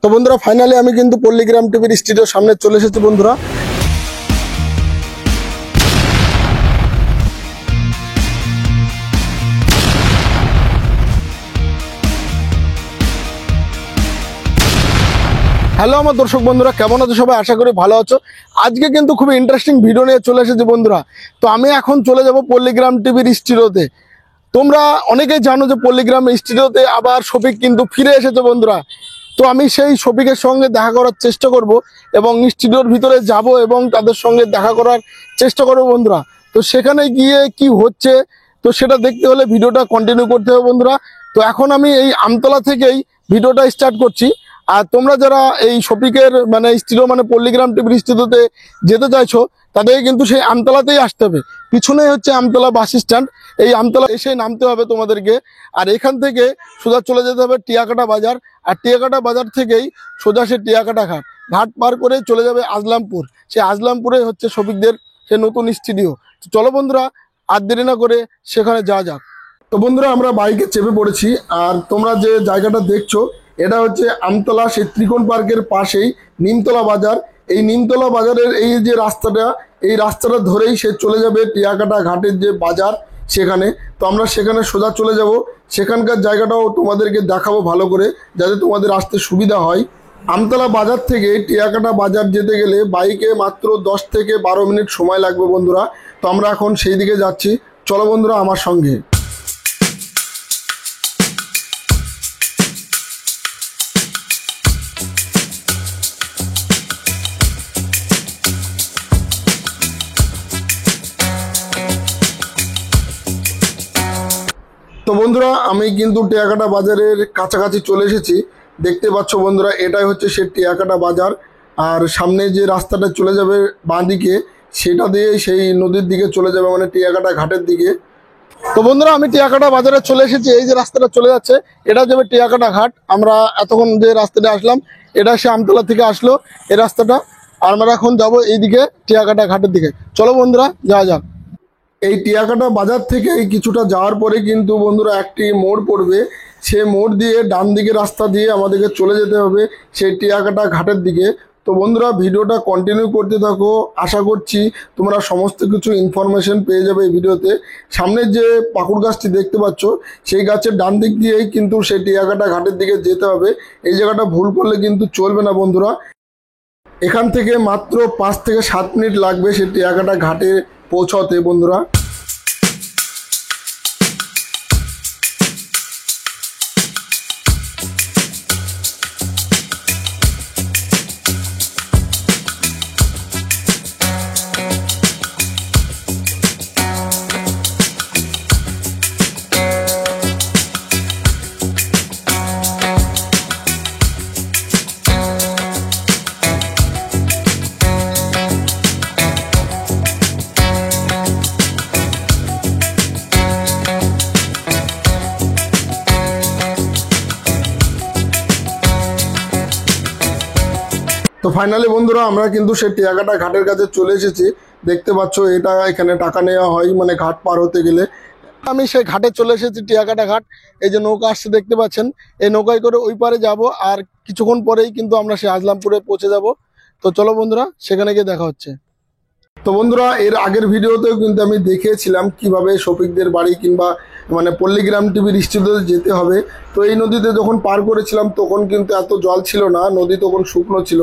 তো বন্ধুরা ফাইনালি আমি কিন্তু পল্লীগ্রাম টিভির স্টুডিওর সামনে চলে এসেছি বন্ধুরা। হ্যালো আমার দর্শক বন্ধুরা, কেমন আছো সবাই? আশা করি ভালো আছো। আজকে কিন্তু খুবই ইন্টারেস্টিং ভিডিও নিয়ে চলে এসেছি বন্ধুরা। তো আমি এখন চলে যাব পল্লীগ্রাম টিভির স্টুডিওতে। তোমরা অনেকেই জানো যে পল্লীগ্রাম স্টুডিওতে আবার শফিক কিন্তু ফিরে এসেছে বন্ধুরা। তো আমি সেই শফিকের সঙ্গে দেখা করার চেষ্টা করব এবং স্টুডিওর ভিতরে যাব এবং তাদের সঙ্গে দেখা করার চেষ্টা করব বন্ধুরা। তো সেখানে গিয়ে কি হচ্ছে তো সেটা দেখতে হলে ভিডিওটা কন্টিনিউ করতে হবে বন্ধুরা। তো এখন আমি এই আমতলা থেকেই ভিডিওটা স্টার্ট করছি। আর তোমরা যারা এই শফিকের স্টুডিও পল্লীগ্রাম টিভির স্টুডিওতে যেতে চাইছো তাদেরকে কিন্তু সেই আমতলাতেই আসতে হবে। পিছনেই হচ্ছে আমতলা বাস স্ট্যান্ড। এই আমতলা এসে নামতে হবে তোমাদেরকে। আর এখান থেকে সোজা চলে যেতে হবে টিয়াকাটা বাজার। আর টিয়াকাটা বাজার থেকেই সোজা সে টিয়াকাটা ঘাট ঘাট পার করে চলে যাবে আজলামপুর। সেই আজলামপুরে হচ্ছে শফিকদের সে নতুন স্টুডিও। তো চলো বন্ধুরা, আর দেরি না করে সেখানে যাওয়া যাক। তো বন্ধুরা আমরা বাইকে চেপে পড়েছি। আর তোমরা যে জায়গাটা দেখছো এটা হচ্ছে আমতলা, সেই ত্রিকোণ পার্কের পাশেই নিমতলা বাজার। এই নিমতলা বাজারের এই যে রাস্তাটা, এই রাস্তাটা ধরেই সে চলে যাবে টিয়াকাটা ঘাটের যে বাজার সেখানে। তো আমরা সেখানে সোজা চলে যাব। সেখানকার জায়গাটাও তোমাদেরকে দেখাবো ভালো করে, যাতে তোমাদের আসতে সুবিধা হয়। আমতলা বাজার থেকে টিয়াকাটা বাজার যেতে গেলে বাইকে মাত্র 10 থেকে 12 মিনিট সময় লাগবে বন্ধুরা। তো আমরা এখন সেই দিকে যাচ্ছি, চলো বন্ধুরা আমার সঙ্গে। তো বন্ধুরা আমি কিন্তু টিয়াকাটা বাজারের কাছাকাছি চলে এসেছি। দেখতে পাচ্ছ বন্ধুরা, এটাই হচ্ছে সে টিয়াকাটা বাজার। আর সামনে যে রাস্তাটা চলে যাবে বাঁ দিকে, সেটা দিয়ে সেই নদীর দিকে চলে যাবে, মানে টিয়াকাটা ঘাটের দিকে। তো বন্ধুরা আমি টিয়াকাটা বাজারে চলে এসেছি। এই যে রাস্তাটা চলে যাচ্ছে এটা যাবে টিয়াকাটা ঘাট। আমরা এতক্ষণ যে রাস্তাটা আসলাম এটা সে আমতলা থেকে আসলো এই রাস্তাটা। আর আমরা এখন যাবো এইদিকে টিয়াকাটা ঘাটের দিকে। চলো বন্ধুরা যাওয়া যাক। এই টিয়াকাটা বাজার থেকে কিছুটা যাওয়ার পরে কিন্তু বন্ধুরা একটি মোড় পড়বে। সে মোড় দিয়ে ডান দিকে রাস্তা দিয়ে আমাদেরকে চলে যেতে হবে সেই টিয়াকাটা ঘাটের দিকে। তো বন্ধুরা ভিডিওটা কন্টিনিউ করতে থাকো। আশা করছি তোমরা সমস্ত কিছু ইনফরমেশন পেয়ে যাবে এই ভিডিওতে। সামনে যে পাকুড় গাছটি দেখতে পাচ্ছ সেই গাছের ডান দিক দিয়েই কিন্তু সেই টিয়াকাটা ঘাটের দিকে যেতে হবে। এই জায়গাটা ভুল করলে কিন্তু চলবে না বন্ধুরা। এখান থেকে মাত্র 5 থেকে 7 মিনিট লাগবে সেই টিয়াকাটা ঘাটে পৌঁছাতে বন্ধুরা। তো ফাইনালি বন্ধুরা আমরা কিন্তু সেই টিয়াকাটা ঘাটের কাছে চলে এসেছি। দেখতে পাচ্ছ এটা এখানে টাকা নেওয়া হয় ঘাট পার হতে গেলে। আমি সেই ঘাটে চলে এসেছি টিয়াকাটা ঘাট। এই যে নৌকা আসছে দেখতে পাচ্ছেন, এই নৌকায় করে ওই পারে যাব। আর কিছুক্ষণ পরেই কিন্তু আমরা সেই আজলামপুরে পৌঁছে যাব। তো চলো বন্ধুরা সেখানে গিয়ে দেখা হচ্ছে। তো বন্ধুরা এর আগের ভিডিওতেও কিন্তু আমি দেখিয়েছিলাম কিভাবে শফিকদের বাড়ি কিংবা পল্লীগ্রাম টিভির স্টুডিওতে যেতে হবে। তো এই নদীতে যখন পার করেছিলাম তখন কিন্তু এত জল ছিল না, নদী তখন শুকনো ছিল।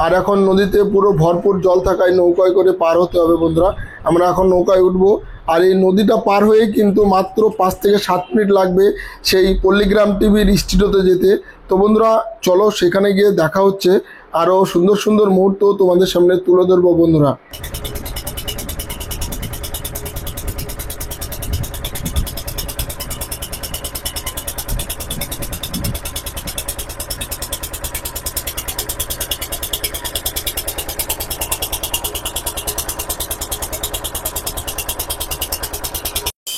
আর এখন নদীতে পুরো ভরপুর জল থাকায় নৌকায় করে পার হতে হবে বন্ধুরা। আমরা এখন নৌকায় উঠবো। আর এই নদীটা পার হয়ে কিন্তু মাত্র 5 থেকে 7 মিনিট লাগবে সেই পল্লীগ্রাম টিভির স্টুডিওতে যেতে। তো বন্ধুরা চলো সেখানে গিয়ে দেখা হচ্ছে। আরও সুন্দর সুন্দর মুহূর্ত তোমাদের সামনে তুলে ধরবো বন্ধুরা।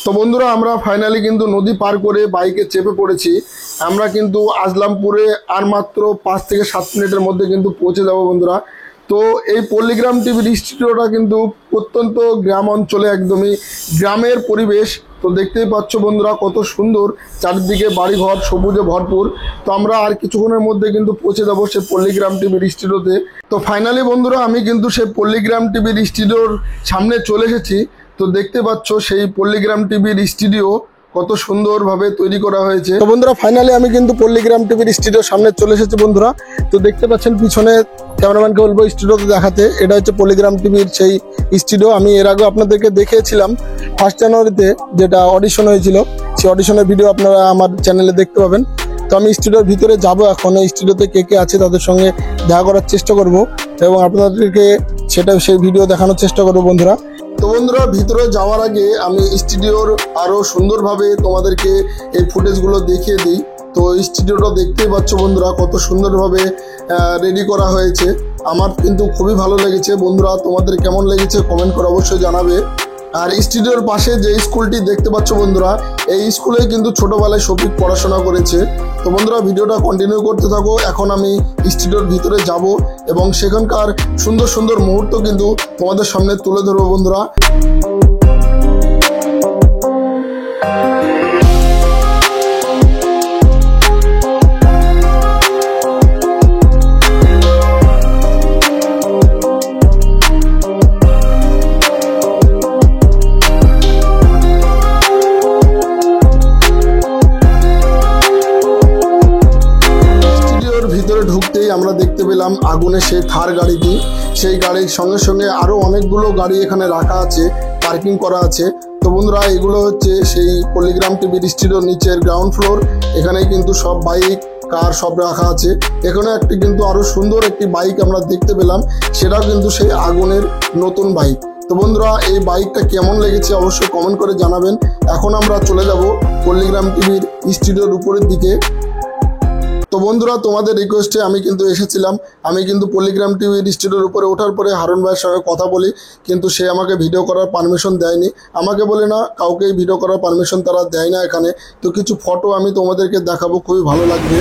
তো বন্ধুরা আমরা ফাইনালি কিন্তু নদী পার করে বাইকে চেপে পড়েছি। আমরা কিন্তু আজলামপুরে আর মাত্র 5 থেকে 7 মিনিটের মধ্যে কিন্তু পৌঁছে যাব বন্ধুরা। তো এই পল্লীগ্রাম টিভির স্টুডিওটা কিন্তু প্রত্যন্ত গ্রাম অঞ্চলে, একদমই গ্রামের পরিবেশ। তো দেখতেই পাচ্ছ বন্ধুরা কত সুন্দর চারিদিকে বাড়িঘর সবুজে ভরপুর। তো আমরা আর কিছুক্ষণের মধ্যে কিন্তু পৌঁছে যাবো সেই পল্লীগ্রাম টিভির স্টুডিওতে। তো ফাইনালি বন্ধুরা আমি কিন্তু সেই পল্লীগ্রাম টিভির স্টুডিওর সামনে চলে এসেছি। তো দেখতে পাচ্ছ সেই পল্লীগ্রাম টিভির স্টুডিও কত সুন্দরভাবে তৈরি করা হয়েছে। তো বন্ধুরা ফাইনালি আমি কিন্তু পল্লীগ্রাম টিভির স্টুডিওর সামনে চলে এসেছি বন্ধুরা। তো দেখতে পাচ্ছেন পিছনে, ক্যামেরাম্যানকে বলবো স্টুডিওতে দেখাতে। এটা হচ্ছে পল্লীগ্রাম টিভির সেই স্টুডিও। আমি এর আগে আপনাদেরকে দেখিয়েছিলাম 1 জানুয়ারিতে যেটা অডিশন হয়েছিল, সেই অডিশনের ভিডিও আপনারা আমার চ্যানেলে দেখতে পাবেন। তো আমি স্টুডিওর ভিতরে যাব এখন। এই স্টুডিওতে কে কে আছে তাদের সঙ্গে দেখা করার চেষ্টা করব এবং আপনাদেরকে সেই ভিডিও দেখানোর চেষ্টা করব বন্ধুরা। তো বন্ধুরা ভিতরে যাওয়ার আগে আমি স্টুডিওর আরো সুন্দরভাবে তোমাদেরকে এই ফুটেজগুলো দেখিয়ে দিই। তো স্টুডিওটা দেখতেই পাচ্ছ বন্ধুরা কত সুন্দরভাবে রেডি করা হয়েছে। আমার কিন্তু খুবই ভালো লেগেছে বন্ধুরা। তোমাদের কেমন লেগেছে কমেন্ট করে অবশ্যই জানাবে। আর স্টুডিওর পাশে যে স্কুলটি দেখতে পাচ্ছ বন্ধুরা, এই স্কুলে কিন্তু ছোটবেলায় শফিক পড়াশোনা করেছে। তো বন্ধুরা ভিডিওটা কন্টিনিউ করতে থাকো। এখন আমি স্টুডিওর ভিতরে যাব এবং সেখানকার সুন্দর সুন্দর মুহূর্ত কিন্তু তোমাদের সামনে তুলে ধরবো বন্ধুরা। ঢুকতেই আমরা দেখতে পেলাম আগুনের সেই থার গাড়িটি। সেই গাড়ির সঙ্গে সঙ্গে আরো অনেকগুলো গাড়ি এখানে রাখা আছে, পার্কিং করা আছে। তো বন্ধুরা এগুলো হচ্ছে সেই পল্লীগ্রাম টিভির স্টুডিওর নিচের গ্রাউন্ড ফ্লোর। এখানে কিন্তু সব বাইক কার সব রাখা আছে। এখানে একটি কিন্তু আরো সুন্দর একটি বাইক আমরা দেখতে পেলাম, সেটাও কিন্তু সেই আগুনের নতুন বাইক। তো বন্ধুরা এই বাইকটা কেমন লেগেছে অবশ্যই কমেন্ট করে জানাবেন। এখন আমরা চলে যাব পল্লীগ্রাম টিভির স্টুডিওর উপরের দিকে। তো বন্ধুরা তোমাদের রিকোয়েস্টে আমি কিন্তু এসেছিলাম। আমি কিন্তু পল্লীগ্রাম টিভির স্টুডিওর উপরে ওঠার পরে হারুন ভাইয়ের সঙ্গে কথা বলি, কিন্তু সে আমাকে ভিডিও করার পারমিশন দেয়নি। আমাকে বলে না, কাউকেই ভিডিও করার পারমিশন তারা দেয় না এখানে। তো কিছু ফটো আমি তোমাদেরকে দেখাবো, খুবই ভালো লাগবে।